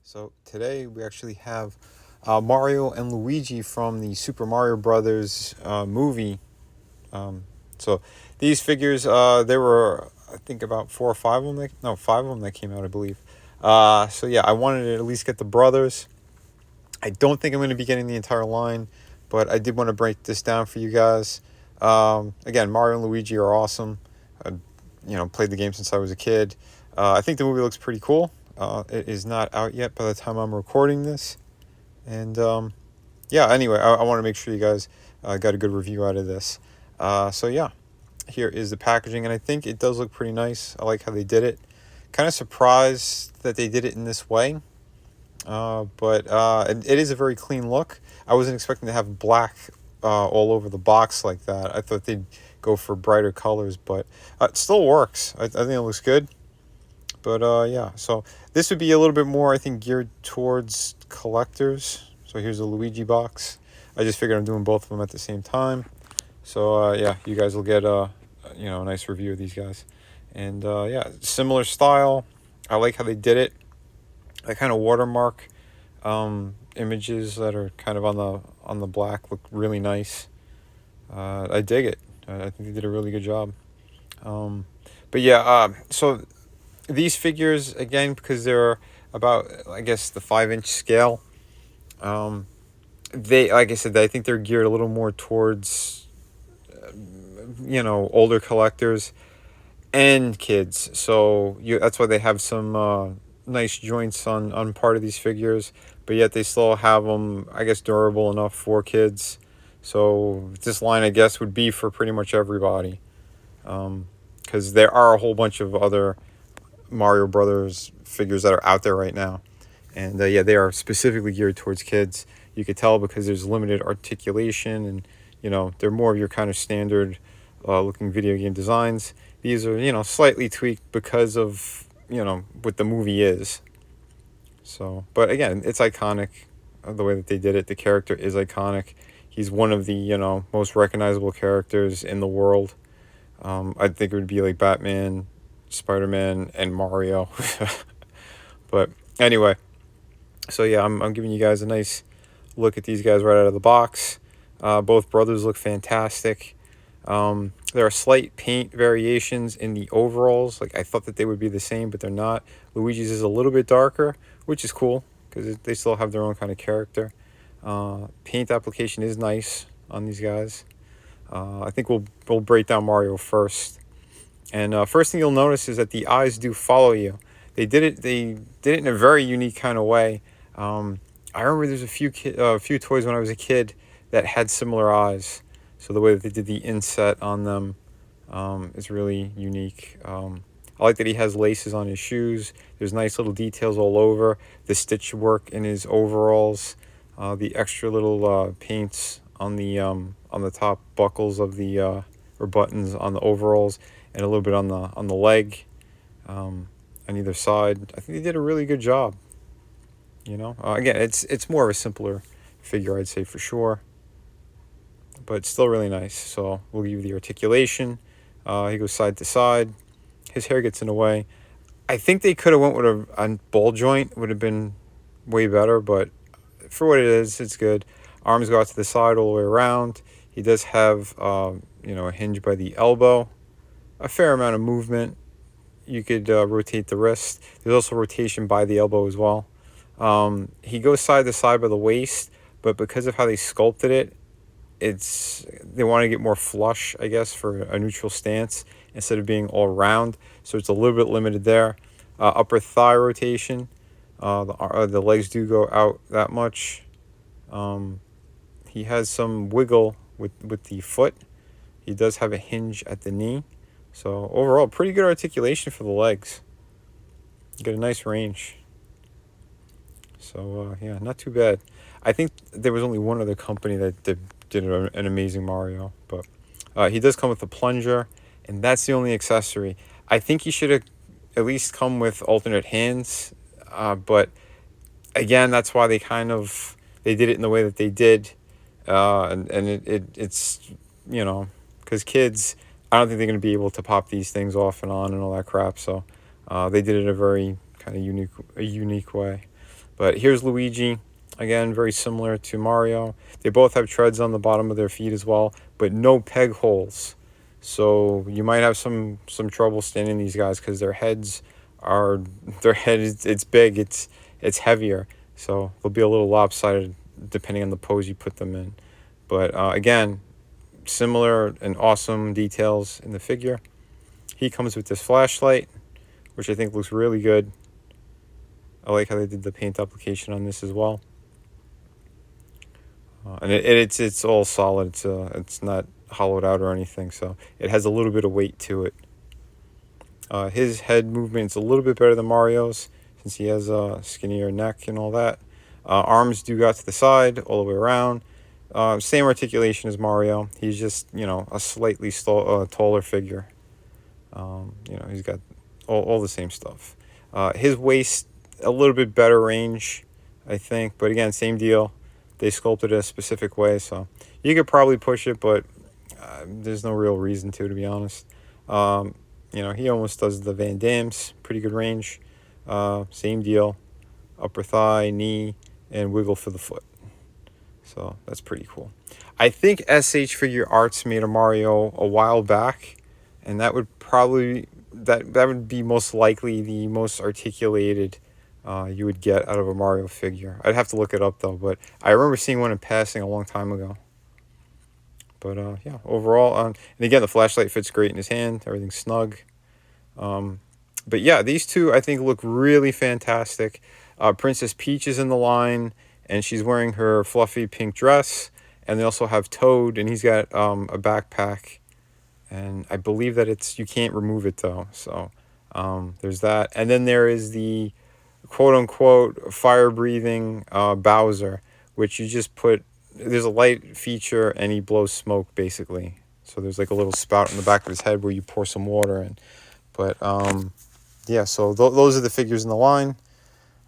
So today we actually have Mario and Luigi from the Super Mario Brothers movie. Um, so these figures, there were I think about four or five of them. No, five of them that came out, I believe. So yeah, I wanted to at least get the brothers. I don't think I'm going to be getting the entire line, but I did want to break this down for you guys. Again, Mario and Luigi are awesome. I, played the game since I was a kid. I think the movie looks pretty cool. It is not out yet by the time I'm recording this. And yeah, anyway, I want to make sure you guys got a good review out of this. So yeah, here is the packaging, and I think it does look pretty nice. I like how they did it. Kind of surprised that they did it in this way. But it is a very clean look. I wasn't expecting to have black all over the box like that. I thought they'd go for brighter colors, but it still works. I think it looks good. But yeah, so this would be a little bit more, I think, geared towards collectors. So here's a Luigi box. I just figured I'm doing both of them at the same time. So yeah, you guys will get a nice review of these guys. And yeah, similar style. I like how they did it. That kind of watermark images that are kind of on the black look really nice. I dig it. I think they did a really good job. But yeah, so these figures, again, because they're about, I guess, the 5-inch scale, they, like I said, I think they're geared a little more towards older collectors and kids. So that's why they have some nice joints on part of these figures, but yet they still have them, I guess, durable enough for kids. So this line, I guess, would be for pretty much everybody, because there are a whole bunch of other Mario Brothers figures that are out there right now, and yeah, they are specifically geared towards kids. You could tell because there's limited articulation, and they're more of your kind of standard looking video game designs. These are slightly tweaked because of what the movie is. So, but again, it's iconic the way that they did it. The character is iconic. He's one of the most recognizable characters in the world. I think it would be like Batman, Spider-Man, and Mario. But anyway, so yeah, I'm giving you guys a nice look at these guys right out of the box. Both brothers look fantastic. There are slight paint variations in the overalls. Like, I thought that they would be the same, but they're not. Luigi's is a little bit darker, which is cool because they still have their own kind of character. Paint application is nice on these guys. I think we'll break down Mario first. And first thing you'll notice is that the eyes do follow you. They did it in a very unique kind of way. I remember there's a few toys when I was a kid that had similar eyes. So the way that they did the inset on them is really unique. I like that he has laces on his shoes. There's nice little details all over. The stitch work in his overalls. The extra little paints on the top buckles of the or buttons on the overalls, and a little bit on the leg, on either side. I think they did a really good job. Again, it's more of a simpler figure, I'd say, for sure, but still really nice. So we'll give you the articulation. He goes side to side. His hair gets in the way. I think they could have went with a ball joint. Would have been way better, but for what it is, it's good. Arms go out to the side all the way around. He does have a hinge by the elbow. A fair amount of movement. You could rotate the wrist. There's also rotation by the elbow as well. He goes side to side by the waist, but because of how they sculpted it, they want to get more flush, I guess, for a neutral stance instead of being all round. So it's a little bit limited there. Upper thigh rotation. The legs do go out that much. He has some wiggle with the foot. He does have a hinge at the knee. So overall, pretty good articulation for the legs. You get a nice range. So yeah, not too bad. I think there was only one other company that did an amazing Mario, but he does come with a plunger, and that's the only accessory. I think he should have at least come with alternate hands, but again, that's why they did it in the way that they did, and it's because kids, I don't think they're going to be able to pop these things off and on and all that crap. So they did it in a very kind of unique way. But here's Luigi. Again, very similar to Mario. They both have treads on the bottom of their feet as well, but no peg holes. So you might have some trouble standing these guys because their head is it's big, it's heavier, so they'll be a little lopsided depending on the pose you put them in. But again, similar and awesome details in the figure. He comes with this flashlight, which I think looks really good. I like how they did the paint application on this as well. And it's all solid. It's not hollowed out or anything, so it has a little bit of weight to it. His head movement's a little bit better than Mario's since he has a skinnier neck and all that. Arms do go out to the side all the way around. Same articulation as Mario. He's just, a slightly taller figure. He's got all the same stuff. His waist, a little bit better range, I think. But again, same deal. They sculpted it a specific way, so you could probably push it, but there's no real reason to be honest. He almost does the Van Damme's, pretty good range. Same deal, upper thigh, knee, and wiggle for the foot. So that's pretty cool. I think SH Figure Arts made a Mario a while back, and that would probably that would be most likely the most articulated you would get out of a Mario figure. I'd have to look it up though, but I remember seeing one in passing a long time ago. But yeah, overall, and again, the flashlight fits great in his hand. Everything's snug. But yeah, these two I think look really fantastic. Princess Peach is in the line, and she's wearing her fluffy pink dress. And they also have Toad, and he's got a backpack. And I believe that you can't remove it though. So there's that. And then there is the quote-unquote fire-breathing Bowser, which you just there's a light feature and he blows smoke basically. So there's like a little spout in the back of his head where you pour some water in. But yeah, so those are the figures in the line.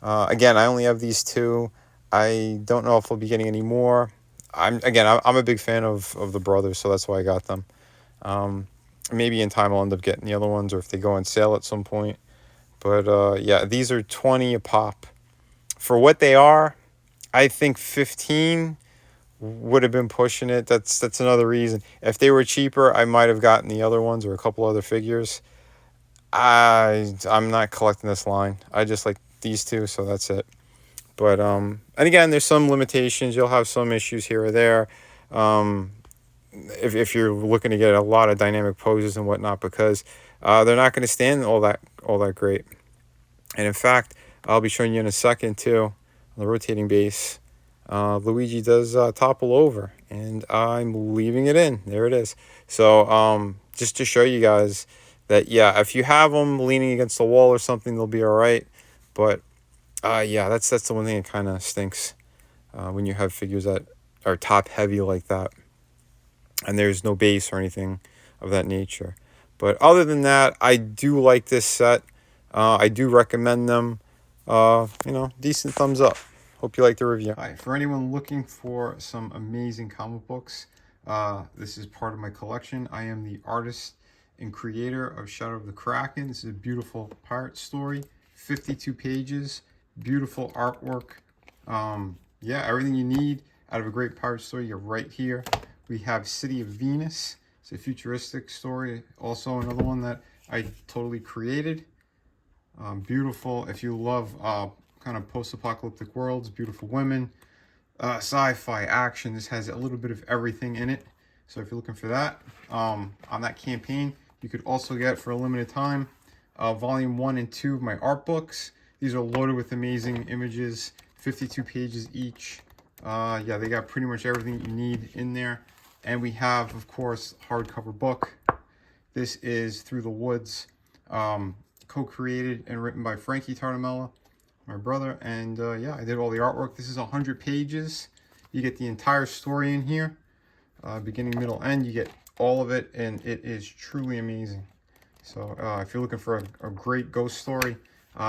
Again, I only have these two. I don't know if I'll be getting any more. I'm a big fan of the brothers, so that's why I got them. Maybe in time I'll end up getting the other ones, or if they go on sale at some point. But yeah, these are 20 a pop. For what they are, I think 15 would have been pushing it. That's another reason. If they were cheaper, I might have gotten the other ones or a couple other figures. I'm not collecting this line. I just like these two, so that's it. But and again, there's some limitations. You'll have some issues here or there. If you're looking to get a lot of dynamic poses and whatnot, because they're not going to stand all that great. And in fact, I'll be showing you in a second too, on the rotating base, Luigi does topple over, and I'm leaving it in. There it is. So just to show you guys that, yeah, if you have them leaning against the wall or something, they'll be all right. But yeah, that's the one thing that kind of stinks when you have figures that are top heavy like that, and there's no base or anything of that nature. But other than that, I do like this set. I do recommend them. Decent thumbs up. Hope you like the review. Hi, for anyone looking for some amazing comic books, this is part of my collection. I am the artist and creator of Shadow of the Kraken. This is a beautiful pirate story, 52 pages, beautiful artwork. Yeah, everything you need out of a great pirate story, you're right here. We have City of Venus. It's a futuristic story. Also another one that I totally created. Beautiful. If you love kind of post-apocalyptic worlds, beautiful women, sci-fi, action, this has a little bit of everything in it. So if you're looking for that, on that campaign, you could also get, for a limited time, volume 1 and 2 of my art books. These are loaded with amazing images, 52 pages each. Yeah, they got pretty much everything you need in there. And we have, of course, hardcover book. This is Through the Woods, co-created and written by Frankie Tartamella, my brother. And yeah, I did all the artwork. This is 100 pages. You get the entire story in here, beginning, middle, end. You get all of it, and it is truly amazing. So if you're looking for a great ghost story,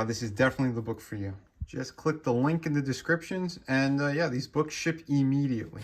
this is definitely the book for you. Just click the link in the descriptions, and yeah, these books ship immediately.